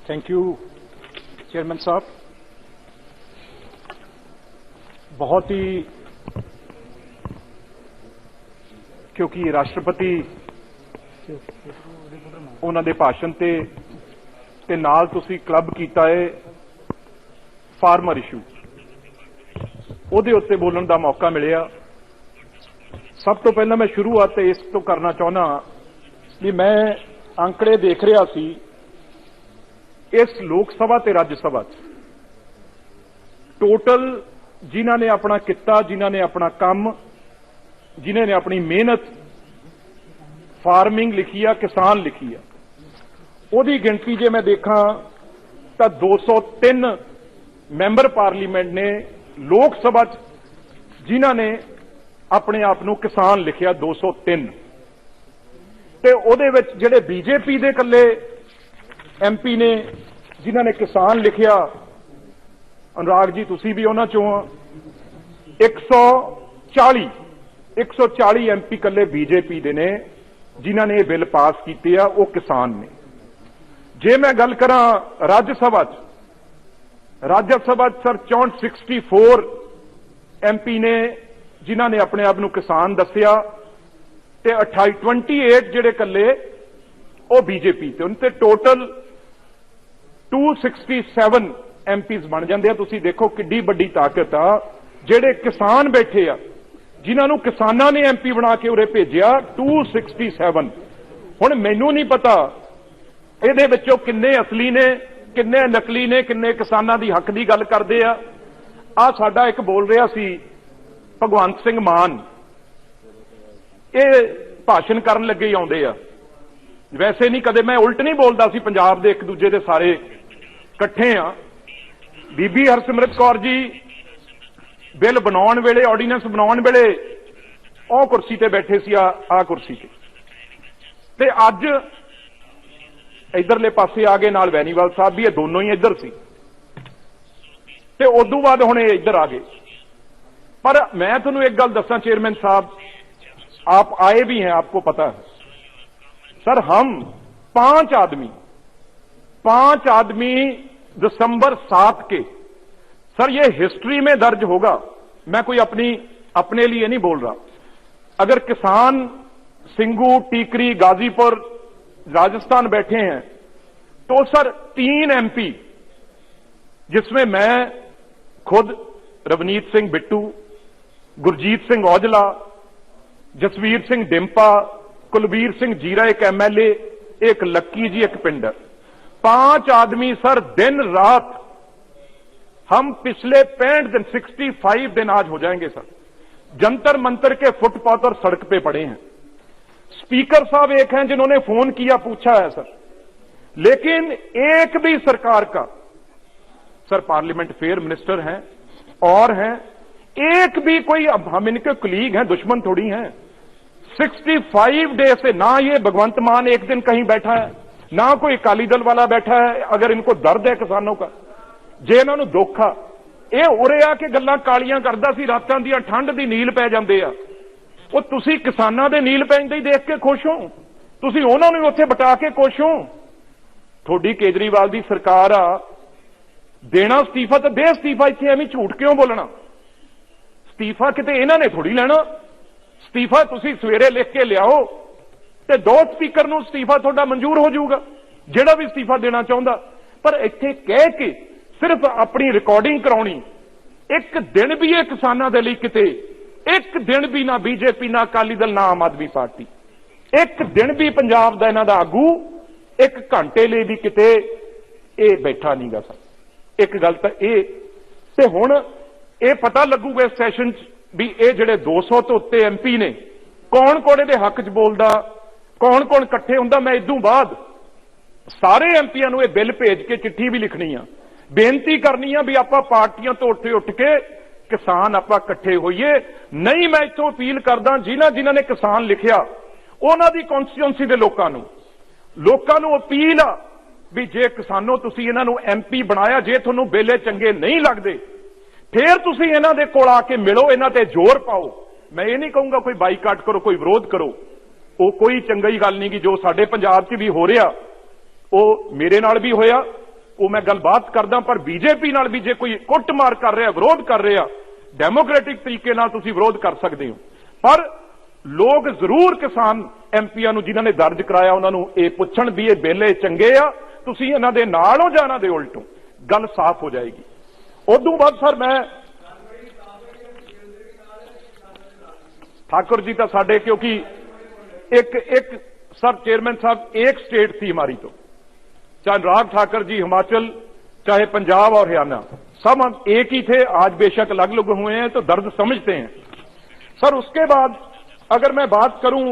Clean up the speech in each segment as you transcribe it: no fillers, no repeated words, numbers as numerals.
Thank you chairman साहब। बहुत ही क्योंकि राष्ट्रपति उन्हां दे भाषण ते नाल तुसीं क्लब कीता है फार्मर इशू, उहदे उत्ते बोलण दा मौका मिलिया। सब तो पहला मैं शुरुआत इस तो करना चाहना कि मैं आंकड़े देख रहा सी इस लोक सभा ते राज्य सभा टोटल जिन्हां ने अपना किता, जिन्हां ने अपना काम, जिन्हां ने अपनी मेहनत फार्मिंग लिखी आ, किसान लिखी आ, उहदी गिनती जे मैं देखा तो 203 मैंबर पार्लीमेंट ने लोक सभा जिन्हां ने अपने आप नूं किसान लिखिया 203 ते उहदे विच जिहड़े बीजेपी दे कल्ले एमपी ने जिन्हां ने किसान लिखिया, अनुराग जी तुसीं भी उन्हां चों 140 एमपी कल्ले बीजेपी दे ने जिन्हां ने बिल पास कीते आ, वो किसान ने। जे मैं गल करां राज्य सभा सर 64 एमपी ने जिन्हां ने अपने आप नूं किसान दस्सिया ते 28 जिहड़े कल्ले वो बीजेपी ते उनते टोटल 267 एमपीज बन जांदे आ। तुसीं देखो किड्डी वड्डी ताकत आ, जिहड़े किसान बैठे आ जिन्हां नूं किसानां ने एमपी बना के उरे भेजिया 267। हुण मैनूं नहीं पता इहदे विचों किन्ने असली ने, किन्ने नकली ने, किन्ने किसानां दी हक दी गल करदे आ। साडा एक बोल रहा सी भगवंत सिंह मान, ये भाषण करन लगे ही आउंदे आ। वैसे नहीं कदे मैं उल्ट नहीं बोलदा सी, पंजाब दे एक दूजे दे सारे इकट्ठे आ। बीबी हरसिमरत कौर जी बिल बनाउण वेले, ऑर्डीनेंस बनाउण वेले ओ कुर्सी ते बैठे सी, आ कुर्सी ते अज इधरले पासे आ गए, नाल वैनीवाल साहब भी, ये दोनों ही इधर सी ते उदों बाद हुण इधर आ गए। पर मैं तुहानूं एक गल दसां चेयरमैन साहब, आप आए भी हैं, आपको पता है सर, हम 5 आदमी दिसंबर 7 के, सर ये हिस्ट्री में दर्ज होगा। मैं कोई अपने लिए नहीं बोल रहा। अगर किसान सिंगू, टीकरी, गाजीपुर, राजस्थान बैठे हैं तो सर 3 एमपी, जिसमें मैं खुद, रवनीत सिंह बिट्टू, गुरजीत सिंह औजला, जसवीर सिंह डिंपा, कुलबीर सिंह जीरा एक एमएलए, एक लक्की जी एक पिंडर, 5 आदमी सर दिन रात, हम पिछले 65 दिन 65 दिन आज हो जाएंगे सर, जंतर मंतर के फुटपाथ और सड़क पे पड़े हैं। स्पीकर साहब एक हैं जिन्होंने फोन किया, पूछा है सर, लेकिन एक भी सरकार का, सर पार्लियामेंट फेयर मिनिस्टर हैं और हैं, एक भी कोई, अब हम इनके कुलीग हैं, दुश्मन थोड़ी हैं। 65 डे से ना ये भगवंत मान एक दिन कहीं बैठा है, ना कोई अकाली दल वाला बैठा है। अगर इनको दर्द है किसानों का, जे इन्हां नूं दुख आ, ये उरे आके गल्लां कालियां करदा सी, रातां दी ठंड दी नील पै जांदे आ। ਉਹ ਤੁਸੀਂ ਕਿਸਾਨਾਂ ਦੇ ਨੀਲ ਪੈਂਦੇ ਹੀ ਦੇਖ ਕੇ ਖੁਸ਼ ਹੋ, ਤੁਸੀਂ ਉਹਨਾਂ ਨੂੰ ਉੱਥੇ ਬਿਠਾ ਕੇ ਖੁਸ਼ ਹੋ। ਤੁਹਾਡੀ ਕੇਜਰੀਵਾਲ ਦੀ ਸਰਕਾਰ ਆ, ਦੇਣਾ ਅਸਤੀਫਾ ਤਾਂ ਦੇ ਅਸਤੀਫਾ, ਇੱਥੇ ਐਵੇਂ ਝੂਠ ਕਿਉਂ ਬੋਲਣਾ? ਅਸਤੀਫਾ ਕਿਤੇ ਇਹਨਾਂ ਨੇ ਥੋੜੀ ਲੈਣਾ, ਅਸਤੀਫਾ ਤੁਸੀਂ ਸਵੇਰੇ ਲਿਖ ਕੇ ਲਿਆਓ ਤੇ 2 ਸਪੀਕਰ ਨੂੰ ਅਸਤੀਫਾ ਤੁਹਾਡਾ ਮਨਜ਼ੂਰ ਹੋ ਜਾਊਗਾ, ਜਿਹੜਾ ਵੀ ਅਸਤੀਫਾ ਦੇਣਾ ਚਾਹੁੰਦਾ। ਪਰ ਇੱਥੇ ਕਹਿ ਕੇ ਸਿਰਫ ਆਪਣੀ ਰਿਕਾਰਡਿੰਗ ਕਰਾਉਣੀ, ਇੱਕ ਦਿਨ ਵੀ ਇਹ ਕਿਸਾਨਾਂ ਦੇ ਲਈ ਕਿਤੇ, एक दिन भी ना बीजेपी, ना अकाली दल, ना आम आदमी पार्टी, एक दिन भी पंजाब दा इन्हां दा आगू एक घंटे लिए भी किते ये बैठा नहीं गा सर। एक गल तां ये ते हुण ये पता लगूगा इस सैशन भी ये जिहड़े 200 तो उत्ते एमपी ने, कौन कौन इहदे हक च बोलदा, कौन कौन इकट्ठे हुंदा। मैं इदों बाद सारे एमपीआं नूं ये बिल भेज के चिट्ठी भी लिखनी आ, बेनती करनी आ भी आपां पार्टियां तो उठ के किसान आप इकट्ठे होइए। नहीं मैं इत्थों अपील करदा जिन्हां ने किसान लिखिया उन्हां दी कॉन्स्टिट्यूएंसी दे लोकां नूं अपील आ भी जे किसानों तुसीं इन्हां नूं एमपी बनाया, जे तुहानूं बिल चंगे नहीं लगदे फिर तुसीं इन्हां दे कोल आके मिलो, इन्हां ते जोर पाओ। मैं ये नहीं कहूंगा कोई बाईकाट करो, कोई विरोध करो, वो कोई चंगी गल नहीं कि जो साडे पंजाब च भी हो रहा वो मेरे नाल भी होया ਉਹ ਮੈਂ ਗੱਲਬਾਤ ਕਰਦਾ, ਪਰ ਬੀਜੇਪੀ ਨਾਲ ਵੀ ਜੇ ਕੋਈ ਕੁੱਟਮਾਰ ਕਰ ਰਿਹਾ, ਵਿਰੋਧ ਕਰ ਰਿਹਾ, ਡੈਮੋਕ੍ਰੈਟਿਕ ਤਰੀਕੇ ਨਾਲ ਤੁਸੀਂ ਵਿਰੋਧ ਕਰ ਸਕਦੇ ਹੋ। ਪਰ ਲੋਕ ਜ਼ਰੂਰ ਕਿਸਾਨ ਐਮਪੀਆਂ ਨੂੰ ਜਿਨ੍ਹਾਂ ਨੇ ਦਰਜ ਕਰਾਇਆ ਉਹਨਾਂ ਨੂੰ ਇਹ ਪੁੱਛਣ ਵੀ ਇਹ ਬਿੱਲ ਚੰਗੇ ਆ, ਤੁਸੀਂ ਇਹਨਾਂ ਦੇ ਨਾਲ ਹੋ ਜਾਂ ਇਹਨਾਂ ਦੇ ਉਲਟੋ, ਗੱਲ ਸਾਫ਼ ਹੋ ਜਾਏਗੀ। ਉਦੋਂ ਬਾਅਦ ਸਰ ਮੈਂ ठाकुर जी तो साढ़े, क्योंकि एक सर चेयरमैन साहब एक स्टेट थी हमारी, तो चाहे अनुराग ठाकुर जी हिमाचल, चाहे पंजाब और हरियाणा, सब हम एक ही थे। आज बेशक अलग अलग हुए हैं तो दर्द समझते हैं सर। उसके बाद अगर मैं बात करूं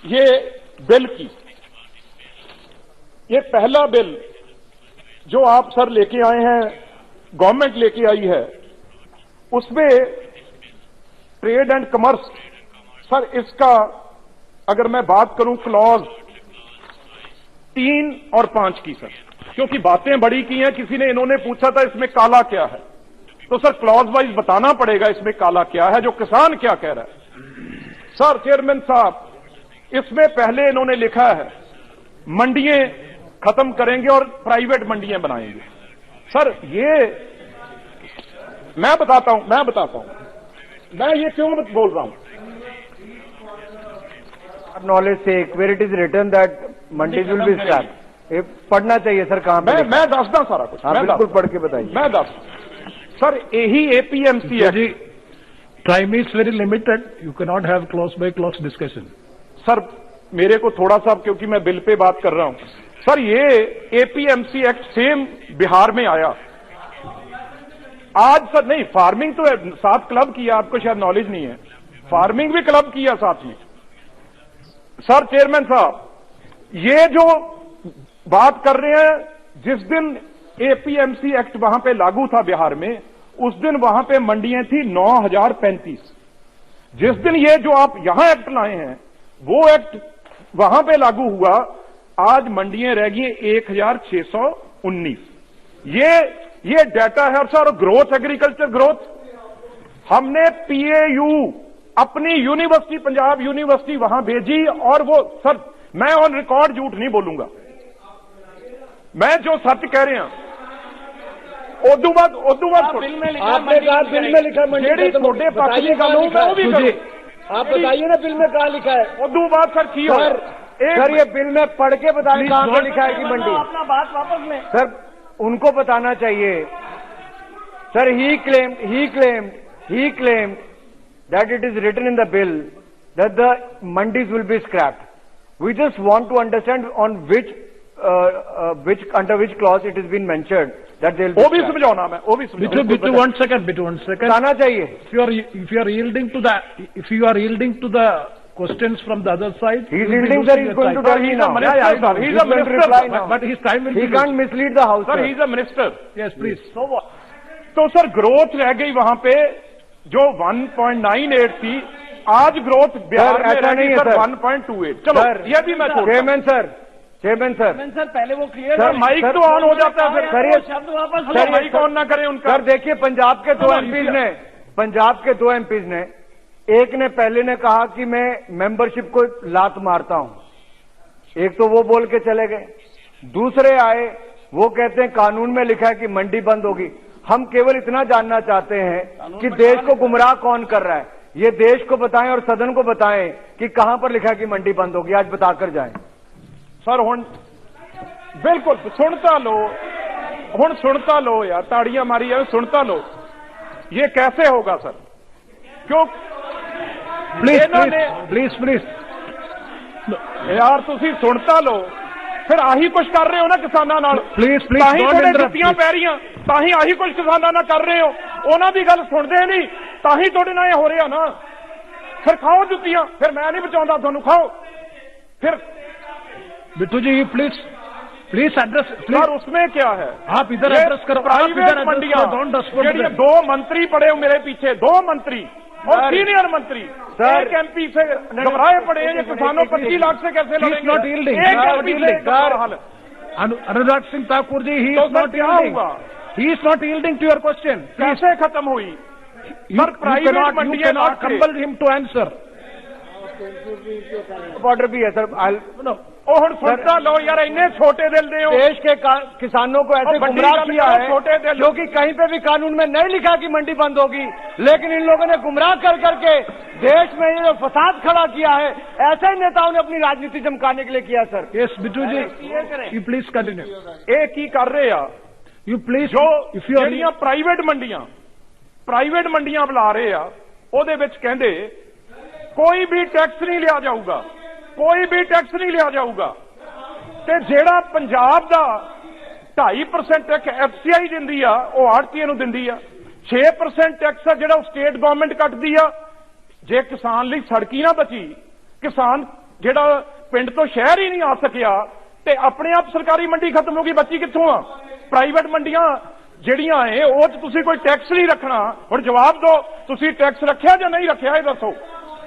ये बिल की, ये पहला बिल जो आप सर लेके आए हैं, गवर्नमेंट लेके आई है, उसमें ट्रेड एंड कमर्स सर, इसका अगर मैं बात करूं क्लॉज 3 और 5 की सर, क्योंकि बातें बड़ी की हैं, किसी ने इन्होंने पूछा था इसमें काला क्या है, तो सर क्लॉज वाइज बताना पड़ेगा इसमें काला क्या है, जो किसान क्या कह रहा है। सर चेयरमैन साहब, इसमें पहले इन्होंने लिखा है मंडियां खत्म करेंगे और प्राइवेट मंडियां बनाएंगे। सर ये मैं बताता हूं मैं ये क्यों बोल रहा हूं। नॉलेज से where it is return that mandis will be scrapped, पढ़ना चाहिए सर। कहां पे मैं दसदा सारा कुछ, मैं बिल्कुल पढ़ के बताइए। मैं दस सर, यही एपीएमसी है। Time is very limited, you can not have clause by clause discussion. Sir मेरे को थोड़ा सा, क्योंकि मैं बिल पे बात कर रहा हूं सर, ये एपीएमसी एक्ट सेम बिहार में आया आज सर। नहीं, फार्मिंग तो साथ क्लब किया, आपको शायद नॉलेज नहीं है, फार्मिंग भी क्लब किया साथ में। सर चेयरमैन साहब, ये जो बात कर रहे हैं, जिस दिन एपीएमसी एक्ट वहां पे लागू था बिहार में, उस दिन वहां पे मंडियां थी 9035। जिस दिन ये जो आप यहां एक्ट लाए हैं, वो एक्ट वहां पे लागू हुआ, आज मंडियां रह गई 1619। ये डाटा है। और सर ग्रोथ, एग्रीकल्चर ग्रोथ, हमने पीएयू अपनी यूनिवर्सिटी, पंजाब यूनिवर्सिटी वहां भेजी, और वो सर मैं ऑन रिकॉर्ड झूठ नहीं बोलूंगा, मैं जो सच कह रहे हैं उदू बाद बिल में लिखा, बिल में लिखा जेडी थोड़े पक्ष की गल हो, मैं वो भी करूं। आप बताइए ना बिल में कहां लिखा है। उदू बाद सर की हो सर, ये बिल में पढ़ के बताएं कहां पे लिखा है कि मंडी। अपना बात वापस लें सर, उनको बताना चाहिए। Sir he claimed that it is written in the bill that the mandis will be scrapped. We just want to understand on which under which clause it has been mentioned that they will be वो भी समझाना, मैं वो भी समझाना। Bittu 1 second बताना चाहिए। if you are yielding to the questions from the other side, he is yielding, sir. He is going to tell me now. He is a minister, but his time will be he can't mislead the house, sir. He is a minister. Yes, please. So what? तो sir growth रह गई वहां पे जो 1.98 थी, आज growth Bihar में ऐसा नहीं है सर सर 1.28। चलो ये भी मैं चेयरमैन सर सर पहले वो क्लियर सर माइक तो ऑन हो जाता है फिर। ये शब्द वापस सर माइक ऑन ना करें उनका। सर देखिए, पंजाब के दो एमपीज ने, एक ने पहले ने कहा कि मैं मेंबरशिप को लात मारता हूं, एक तो वो बोल के चले गए। दूसरे आए, वो कहते हैं कानून में लिखा है कि मंडी बंद होगी। हम केवल इतना जानना चाहते हैं कि देश को गुमराह कौन कर रहा है, ये देश को बताएं और सदन को बताएं कि कहां पर लिखा है कि मंडी बंद होगी, आज बताकर जाएं। सर हुण बिल्कुल सुनता लो यार, ताड़ियां मारी है, सुनता लो। ये कैसे होगा सर? क्यों प्लीज यार तुसी सुनता लो, फिर आही कुछ कर रहे हो ना किसानां नाल। प्लीज थोड़े जुत्तियां पै रही ताही आही कुछ किसानां नाल कर रहे हो, उन्हां दी गल सुनदे नहीं, ताही तुहाडे नाल हो रहा ना। फिर खाओ जुत्तियां, फिर मैं नहीं बचाउंदा तुहानूं, खाओ फिर। बिट्टू जी प्लीज एड्रेस सर, उसमें क्या है, आप इधर एड्रेस करो। प्राइवेट मंडियां, 2 मंत्री पड़े हो मेरे पीछे, 2 मंत्री और सीनियर मंत्री, एक एमपी से घबराए पड़े हैं। ये किसानों 25 लाख से कैसे लड़ेंगे? Not yielding. Anurag Singh Thakur ji, he is not yielding, he is not yielding to your question. कैसे खत्म हुई सर? प्राइवेट मंडियां not compel him to answer. Order भी है सर। ਉਹ ਹੁਣ ਸੁਣਤਾ लो यार, इन्ने छोटे दिल दे हो। देश के किसानों को ऐसे बड़ी गुमराह गल किया करो, है छोटे दिल। क्योंकि कहीं पे भी कानून में नहीं लिखा कि मंडी बंद होगी, लेकिन इन लोगों ने गुमराह कर करके देश में ये फसाद खड़ा किया है। ऐसे ही नेताओं ने अपनी राजनीति चमकाने के लिए किया sir. Yes, Bittu ji, you please continue. ਇਹ ਕੀ ਕਰ ਰਹੇ ਆ? You please, ਜੋ if you are... ਜਿਹੜੀਆਂ ਪ੍ਰਾਈਵੇਟ ਮੰਡੀਆਂ ਬੁਲਾ ਰਹੇ ਆ, ਉਹਦੇ ਵਿੱਚ ਕਹਿੰਦੇ ਕੋਈ ਵੀ ਟੈਕਸ ਨਹੀਂ ਲਿਆ ਜਾਊਗਾ, ਕੋਈ ਵੀ ਟੈਕਸ ਨਹੀਂ ਲਿਆ ਜਾਊਗਾ। ਤੇ ਜਿਹੜਾ ਪੰਜਾਬ ਦਾ 2.5% ਟੈਕਸ FCI ਦਿੰਦੀ ਆ, ਉਹ ਆੜਤੀਏ ਨੂੰ ਦਿੰਦੀ ਆ। 6% ਟੈਕਸ ਆ ਜਿਹੜਾ ਸਟੇਟ ਗਵਰਨਮੈਂਟ ਕੱਟਦੀ ਆ। ਜੇ ਕਿਸਾਨ ਲਈ ਸੜਕ ਹੀ ਨਾ ਬਚੀ, ਕਿਸਾਨ ਜਿਹੜਾ ਪਿੰਡ ਤੋਂ ਸ਼ਹਿਰ ਹੀ ਨਹੀਂ ਆ ਸਕਿਆ, ਤੇ ਆਪਣੇ ਆਪ ਸਰਕਾਰੀ ਮੰਡੀ ਖਤਮ ਹੋ ਗਈ, ਬਚੀ ਕਿੱਥੋਂ ਆ? ਪ੍ਰਾਈਵੇਟ ਮੰਡੀਆਂ ਜਿਹੜੀਆਂ ਏ ਉਹ 'ਚ ਤੁਸੀਂ ਕੋਈ ਟੈਕਸ ਨਹੀਂ ਰੱਖਣਾ। ਹੁਣ ਜਵਾਬ ਦਿਓ, ਤੁਸੀਂ ਟੈਕਸ ਰੱਖਿਆ ਜਾਂ ਨਹੀਂ ਰੱਖਿਆ? ਇਹ ਦੱਸੋ,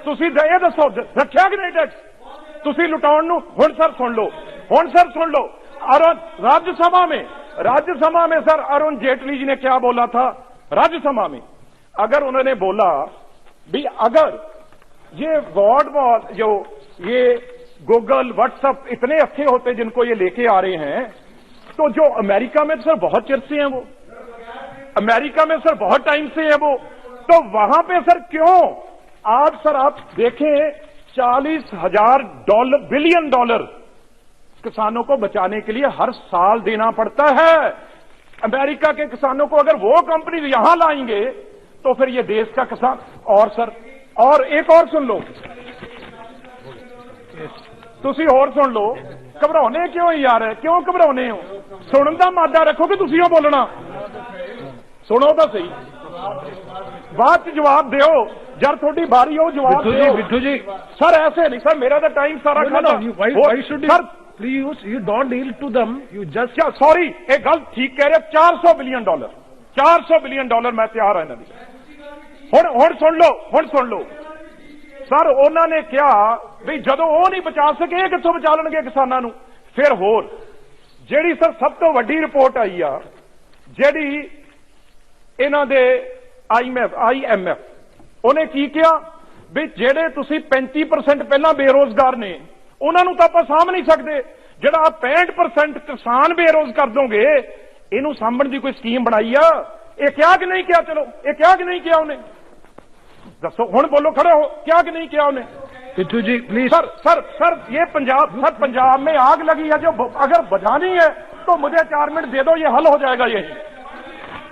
ਤੁਸੀਂ ਇਹ ਦੱਸੋ, ਰੱਖਿਆ ਕਿ ਨਹੀਂ ਟੈਕਸ? ਤੁਸੀਂ ਲੁਟਾਉਣ ਨੂੰ। ਹੁਣ ਸਰ ਸੁਣ ਲਓ, राज्यसभा में सर अरुण जेटली जी ने क्या बोला था राज्यसभा में? अगर उन्होंने बोला भी अगर ये वर्ड जो ये गूगल व्हाट्सएप इतने अच्छे होते जिनको ये लेके आ रहे हैं, तो जो अमेरिका में सर बहुत चिर से हैं, वो अमेरिका में सर बहुत टाइम से है वो, तो वहां पे सर क्यों आज सर आप देखें $40,000 बिलियन किसानों को बचाने के लिए हर साल देना पड़ता है। अमेरिका के किसानों को अगर वो कंपनी यहां लाएंगे तो फिर ये देश का किसान। और सर और एक और सुन लो, तुसी और सुन लो, घबराने क्यों यार, क्यों घबराने हो? सुनन दा मादा रखो कि तुसी ओ बोलना, सुनो तो सही, बाद च जवाब दो जब थोड़ी बारी हो जवाब दो। बिट्टू जी, सर ऐसे नहीं सर, मेरा तो टाइम सारा खाता। why should you, please, you don't yield to them, you just... क्या सॉरी, एक गल ठीक कह रहे, $400 बिलियन, $400 बिलियन मैं तैयार है इन्होंने। हुण सुन लो सर, उन्होंने कहा भी जदों वो नहीं बचा सके कित्थों बचा लेंगे किसानों नूं? फिर होर जिहड़ी सर सब तो वड्डी रिपोर्ट आई आ, जिहड़ी इन्हां दे IMF उन्हें की कहा भी जिहड़े तुसीं 35% पहला बेरोजगार ने उन्हां नूं तां आपां साਂਭ नहीं सकते, जिहड़ा 65% किसान बेरोज कर दोगे, इहनूं साਂਭਣ दी कोई स्कीम बनाई आ? ये क्या कि नहीं किया? चलो ये क्या कि नहीं किया उन्हें? दसो, हुण बोलो, खड़े हो, क्या कि नहीं किया उन्हें? बिट्टू जी प्लीज। सर ये पंजाब में आग लगी है, जो अगर बुझानी है तो मुझे 4 मिनट दे दो, ये हल हो जाएगा यही।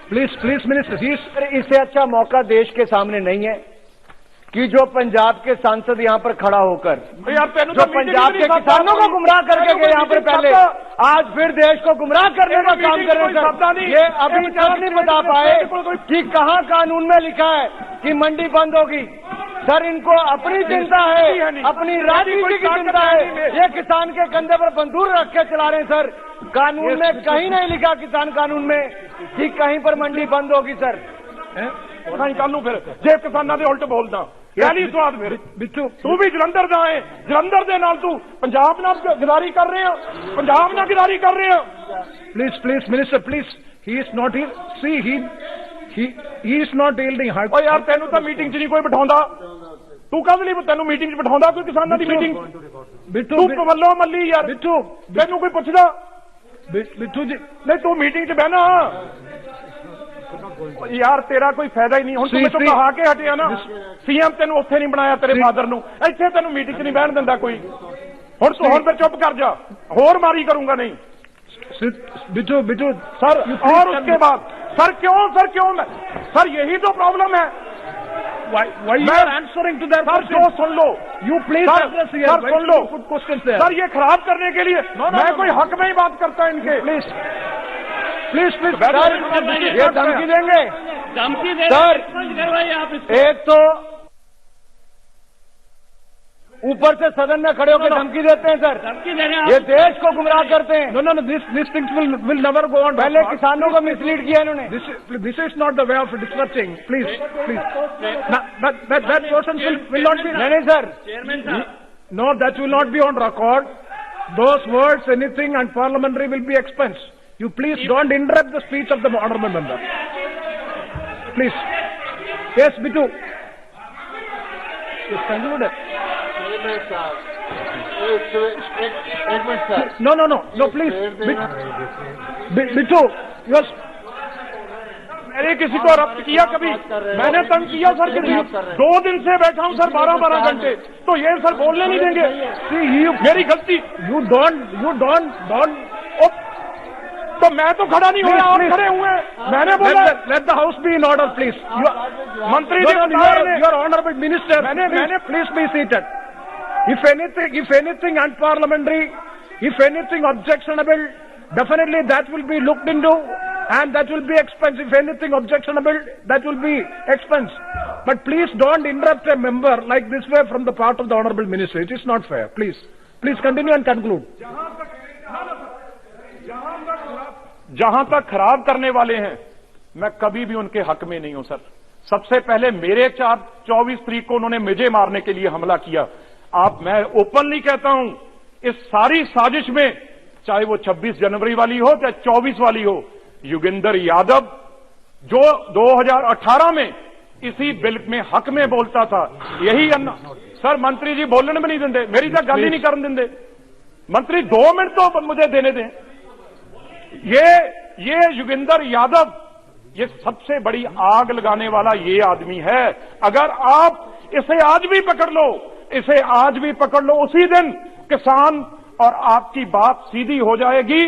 प्लीज मिनिस्टर, इससे अच्छा मौका देश के सामने नहीं है कि जो पंजाब के सांसद यहाँ पर खड़ा होकर जो पंजाब के किसानों को गुमराह करके गए यहाँ पर पहले, आज फिर देश को गुमराह करने का काम कर रहे हैं। ये अभी तक नहीं बता पाए कि कहाँ कानून में लिखा है कि मंडी बंद होगी। सर इनको अपनी चिंता है, अपनी राजनीति की चिंता है। ये किसान के कंधे पर बंदूक रख के चला रहे हैं सर। कानून में कहीं नहीं लिखा, किसान कानून में, कि कहीं पर मंडी बंद होगी सर। कल फिर जे किसानों के उल्ट बोलदा पहली स्वाद फिर बिट्टू तू भी जलंधर दा है, जलंधर दे नाल तू पंजाब नाल गिदारी कर रहे हो, पंजाब नाल गिदारी कर रहे हो। Please minister please, he is not here, see he is not yielding hard. ओ यार तेनू तो मीटिंग च नहीं कोई बिठाउंदा, तू कद नहीं तेनू मीटिंग च बिठाउंदा कोई किसानां दी मीटिंग? बिट्टू तू पवल्लो मल्ली यार, बिट्टू तेनू कोई पुछदा? बिट्टू जी नहीं तू मीटिंग च बहना यार, तेरा कोई फायदा ही नहीं। हुण तू मैं तो कहा के हटिया ना, सीएम तेनू उत्थे नहीं बनाया तेरे फादर नू, इत्थे तेनू मीटिंग च नहीं बहन दिंदा कोई। हुण तू हुण फिर चुप कर जा, होर मारी करूंगा नहीं। बिट्टू सर और उसके बाद सर क्यों यही तो प्रॉब्लम है। Why you are answering to their sir जो सुन लो, you please address here. Sir soon low, put questions there. Sir ये खराब करने के लिए मैं कोई हक में ही बात करता इनके। प्लीज सर ये धमकी देंगे, सर एक तो ऊपर से सदन में खड़े होकर धमकी देते हैं सर, ये देश को गुमराह करते हैं। No, these things will never go on. पहले किसानों को मिसलीड किया इन्होंने। This is not the way of discussing. Please. That person will not be. नहीं sir, No, that will not be on record. Those words, anything, and parliamentary will be expensed. You please don't interrupt the speech of the honorable member. Please. Yes, Bittu. Yes, conclude. एक minute sir. No, please. Bittu, yes. मैंने किसी को रब्त किया कभी? मैंने तंग किया sir किसी? 2 दिन से बैठा हूं सर 12-12 घंटे, तो ये सर बोलने नहीं देंगे? मेरी गलती। You don't. तो मैं तो खड़ा नहीं हुआ, आप खड़े हुए हैं। मैंने बोला Let the house be in order, please. मंत्री No, ji you are honorable minister. Please be seated. If anything unparliamentary, if anything objectionable, definitely that will be looked into, and that will be expense. If anything objectionable, that will be expense. But please don't interrupt a member like this way from the part of the honorable minister. It is not fair. Please continue and conclude. जहां तक खराब करने वाले हैं, मैं कभी भी उनके हक में नहीं हूं सर। सबसे पहले मेरे 24 तारीख को उन्होंने मुझे मारने के लिए हमला किया। मैं ओपनली कहता हूं, इस सारी साजिश में, चाहे वो 26 जनवरी वाली हो चाहे 24 वाली हो, योगेंद्र यादव जो 2018 में इसी बिल में हक में बोलता था, यही सर मंत्री जी बोलने में नहीं देंगे, मेरी तक गल ही नहीं करने देंगे। मंत्री 2 मिनट तो मुझे देने दें। ये योगेंद्र यादव, ये सबसे बड़ी आग लगाने वाला ये आदमी है। अगर आप इसे आज भी पकड़ लो, उसी दिन किसान और आपकी बात सीधी हो जाएगी।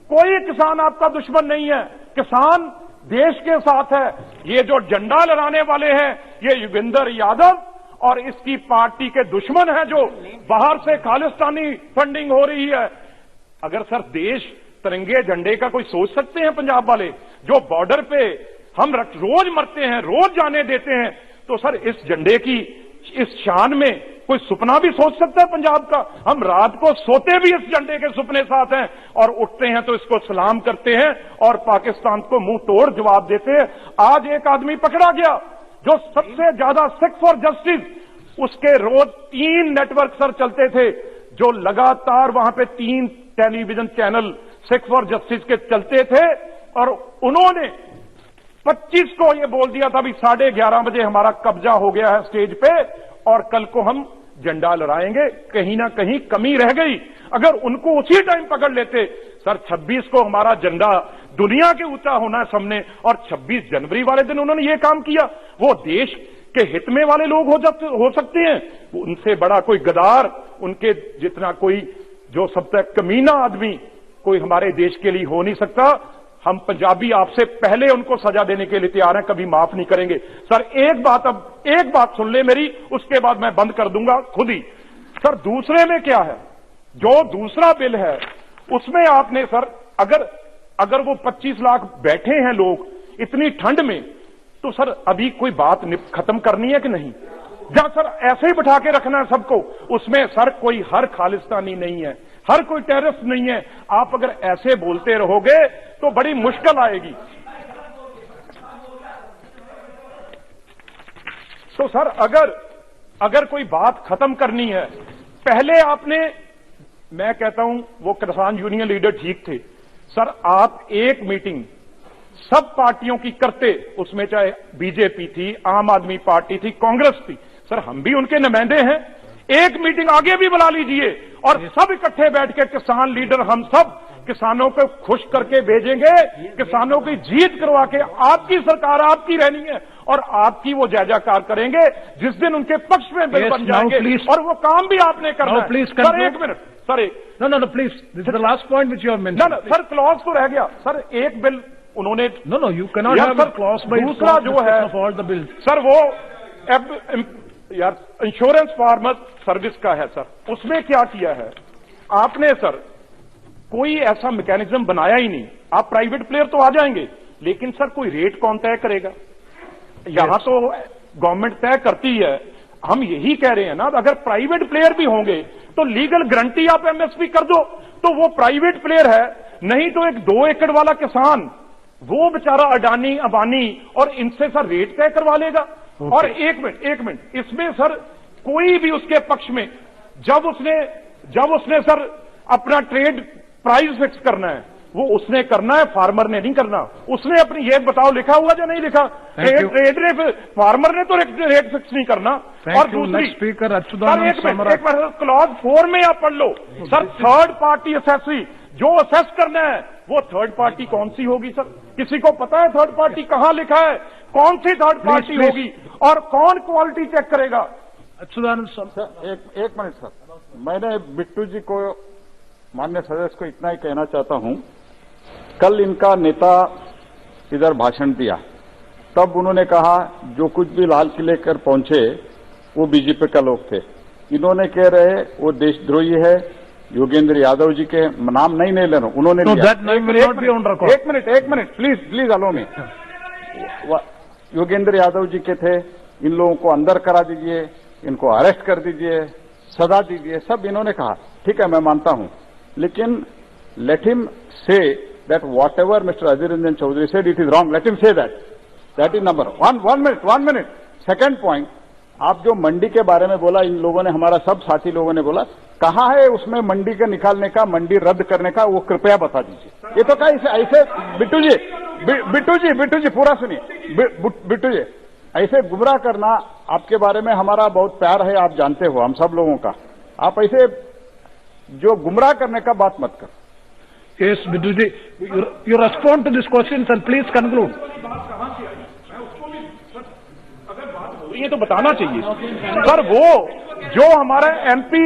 कोई किसान आपका दुश्मन नहीं है, किसान देश के साथ है। ये जो झंडा लहराने वाले हैं, ये योगेंद्र यादव और इसकी पार्टी के दुश्मन हैं, जो बाहर से खालिस्तानी फंडिंग हो रही है। अगर सर देश तिरंगे झंडे का कोई सोच सकते हैं पंजाब वाले, जो बॉर्डर पे हम रोज मरते हैं, रोज जाने देते हैं, तो सर इस झंडे की इस शान में कोई सपना भी सोच सकता है पंजाब का? हम रात को सोते भी इस झंडे के सपने साथ हैं और उठते हैं तो इसको सलाम करते हैं और पाकिस्तान को मुंह तोड़ जवाब देते हैं। आज एक आदमी पकड़ा गया जो सबसे ज्यादा सिख फॉर जस्टिस, उसके रोज 3 नेटवर्क सर चलते थे, जो लगातार वहां पे 3 television channel Sikh for justice के चलते थे, और उन्होंने 25 को ये बोल दिया था भी 11:30 बजे हमारा कब्जा हो गया है स्टेज पे और कल को हम झंडा लहराएंगे। कहीं ना कहीं कमी रह गई। अगर उनको उसी टाइम पकड़ लेते, सर 26 को हमारा झंडा दुनिया के ऊंचा होना है सामने, और 26 जनवरी वाले दिन उन्होंने ये काम किया। वो देश के हित में वाले लोग हो सकते हैं, उनसे बड़ा कोई गद्दार, उनके जितना कोई जो सब तक कमीना आदमी कोई हमारे देश के लिए हो नहीं सकता। हम पंजाबी आपसे पहले उनको सजा देने के लिए तैयार हैं, कभी माफ नहीं करेंगे। सर एक बात सुन ले मेरी, उसके बाद मैं बंद कर दूंगा खुद ही। सर दूसरे में क्या है, जो दूसरा बिल है उसमें आपने सर अगर वो 25 लाख बैठे हैं लोग इतनी ठंड में, तो सर अभी कोई बात खत्म करनी है कि नहीं? जहां सर ऐसे ही बिठा के रखना है सबको, उसमें सर कोई हर खालिस्तानी नहीं है, हर कोई टेररिस्ट नहीं है। आप अगर ऐसे बोलते रहोगे तो बड़ी मुश्किल आएगी। तो सर अगर कोई बात खत्म करनी है, पहले आपने, मैं कहता हूं वो किसान यूनियन लीडर ठीक थे सर, आप एक मीटिंग सब पार्टियों की करते, उसमें चाहे बीजेपी थी, आम आदमी पार्टी थी, कांग्रेस थी, सर हम भी उनके नुमाइंदे हैं, एक मीटिंग आगे भी बुला लीजिए और सब इकट्ठे बैठ के किसान लीडर हम सब किसानों को खुश करके भेजेंगे, किसानों की जीत करवा के आपकी सरकार आपकी रहनी है और आपकी वो जय जयकार करेंगे जिस दिन उनके पक्ष में बिल बन जाएंगे, और वो काम भी आपने करना है। सर एक minute, sir No, please. This is the last point which you have mentioned. No, sir clause तो रह गया सर, एक बिल उन्होंने No, you cannot have a clause by दूसरा जो है of all the bills. Sir वो यार इंश्योरेंस फार्मर सर्विस का है सर, उसमें क्या किया है आपने सर, कोई ऐसा मैकेनिज्म बनाया ही नहीं। आप प्राइवेट प्लेयर तो आ जाएंगे, लेकिन सर कोई रेट कौन तय करेगा? यहां तो गवर्नमेंट तय करती है। हम यही कह रहे हैं ना, अगर प्राइवेट प्लेयर भी होंगे तो लीगल गारंटी आप एमएसपी कर दो, तो वो प्राइवेट प्लेयर है। नहीं तो एक 2 एकड़ वाला किसान, वो बेचारा अडानी अंबानी और इनसे सर रेट तय करवा लेगा। और एक मिनट, इसमें सर कोई भी उसके पक्ष में, जब उसने सर अपना ट्रेड प्राइस फिक्स करना है, वो उसने करना है, फार्मर ने नहीं करना। उसने अपनी ये बताओ लिखा हुआ जो नहीं लिखा, फार्मर ने तो रेट फिक्स नहीं करना। और दूसरी स्पीकर क्लॉज 4 में आप पढ़ लो सर, थर्ड पार्टी असेसरी जो असेस करना है वो थर्ड पार्टी कौन सी होगी सर? किसी को पता है थर्ड पार्टी कहां लिखा है? कौन सी थर्ड पार्टी होगी और कौन क्वालिटी चेक करेगा? अच्युतानंद सर एक मिनट सर, मैंने बिट्टू जी को, माननीय सदस्य को इतना ही कहना चाहता हूं, कल इनका नेता इधर भाषण दिया, तब उन्होंने कहा जो कुछ भी लाल किले कर पहुंचे वो बीजेपी का लोग थे। इन्होंने कह रहे वो देशद्रोही है, योगेंद्र यादव जी के नाम नहीं ले रहा, उन्होंने एक मिनट प्लीज अलो में, योगेंद्र यादव जी के थे, इन लोगों को अंदर करा दीजिए, इनको अरेस्ट कर दीजिए, सजा दीजिए, सब इन्होंने कहा। ठीक है, मैं मानता हूं, लेकिन let him say that whatever mister Adhir Ranjan Chowdhury said it is wrong, let him say that is number one minute. Second point, आप जो मंडी के बारे में बोला, इन लोगों ने, हमारा सब साथी लोगों ने बोला, कहां है उसमें मंडी के निकालने का, मंडी रद्द करने का, वो कृपया बता दीजिए। ये तो क्या ऐसे बिट्टू जी पूरा सुनिए, बिट्टू जी ऐसे गुमराह करना, आपके बारे में हमारा बहुत प्यार है, आप जानते हो हम सब लोगों का, आप ऐसे जो गुमराह करने का बात मत कर। Yes, Bittu ji, you respond to these questions and please conclude. ये तो बताना चाहिए सर। वो जो हमारा एमपी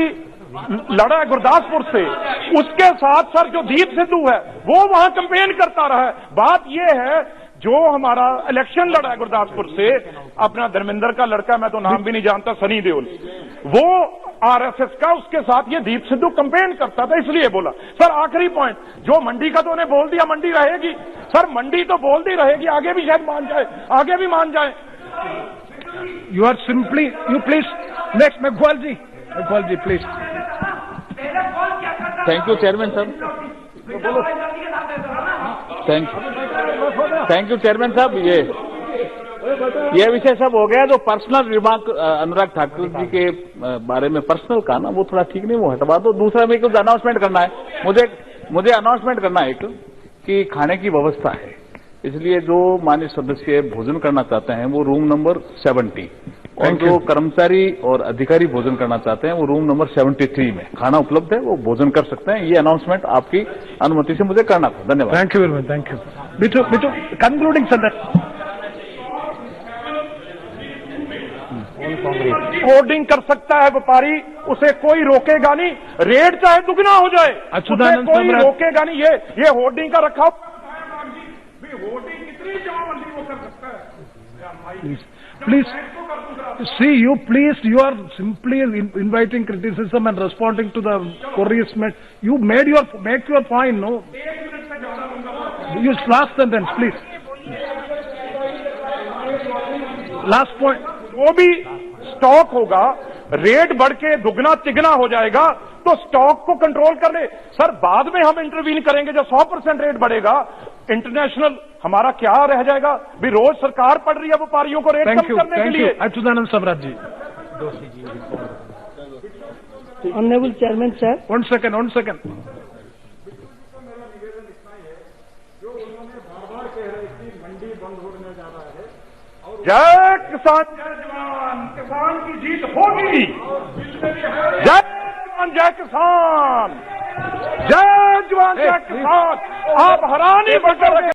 लड़ा है गुरदासपुर से, उसके साथ सर जो दीप सिद्धू है वो वहां कैंपेन करता रहा है। बात ये है जो हमारा इलेक्शन लड़ा है गुरदासपुर से, अपना धर्मेंद्र का लड़का, मैं तो नाम भी नहीं जानता, सनी देओल, वो आरएसएस का, उसके साथ ये दीप सिद्धू कैंपेन करता था, इसलिए बोला। सर आखिरी पॉइंट, जो मंडी का तो उन्हें बोल दिया मंडी रहेगी, सर मंडी तो बोलती रहेगी, आगे भी शायद मान जाए, आगे भी मान जाए। You are simply, you please, next Meghwal ji please. Thank you chairman साहब, थैंक यू चेयरमैन साहब। ये विषय सब हो गया। जो पर्सनल रिमार्क अनुराग ठाकुर जी के बारे में पर्सनल का ना, वो थोड़ा ठीक नहीं, वो हटवा दो। दूसरा मेरे को अनाउंसमेंट करना है, मुझे अनाउंसमेंट करना है एक, कि खाने की व्यवस्था है, इसलिए जो माननीय सदस्य भोजन करना चाहते हैं वो रूम नंबर 70, और जो कर्मचारी और अधिकारी भोजन करना चाहते हैं वो रूम नंबर 73 में खाना उपलब्ध है, वो भोजन कर सकते हैं। ये अनाउंसमेंट आपकी अनुमति से मुझे करना था। धन्यवाद। Thank you very much, thank you. Bittu concluding सदस्य, होर्डिंग कर सकता है व्यापारी, उसे कोई रोकेगा नहीं, रेट चाहे दुगना हो जाए, उसे कोई रोकेगा नहीं। ये होर्डिंग का रखा, होर्डिंग कितनी जमाबंदी वो कर सकता है। Please, see, you are simply inviting criticism and responding to the queries made. You make your point, no? Use last sentence, please. Last point. वो भी स्टॉक होगा, रेट बढ़ के दुगना तिगना हो जाएगा तो स्टॉक को कंट्रोल कर ले। सर बाद में हम इंटरवीन करेंगे, जब 100% रेट बढ़ेगा, इंटरनेशनल हमारा क्या रह जाएगा? भी रोज सरकार पड़ रही है व्यापारियों को रेट कम करने के लिए। Achyutanand Samrat ji. Honourable chairman sir, one second. जय किसान जय जवान, किसान की जीत होगी। जय जवान जय किसान, जय जवान जय किसान। आप हैरानी बढ़कर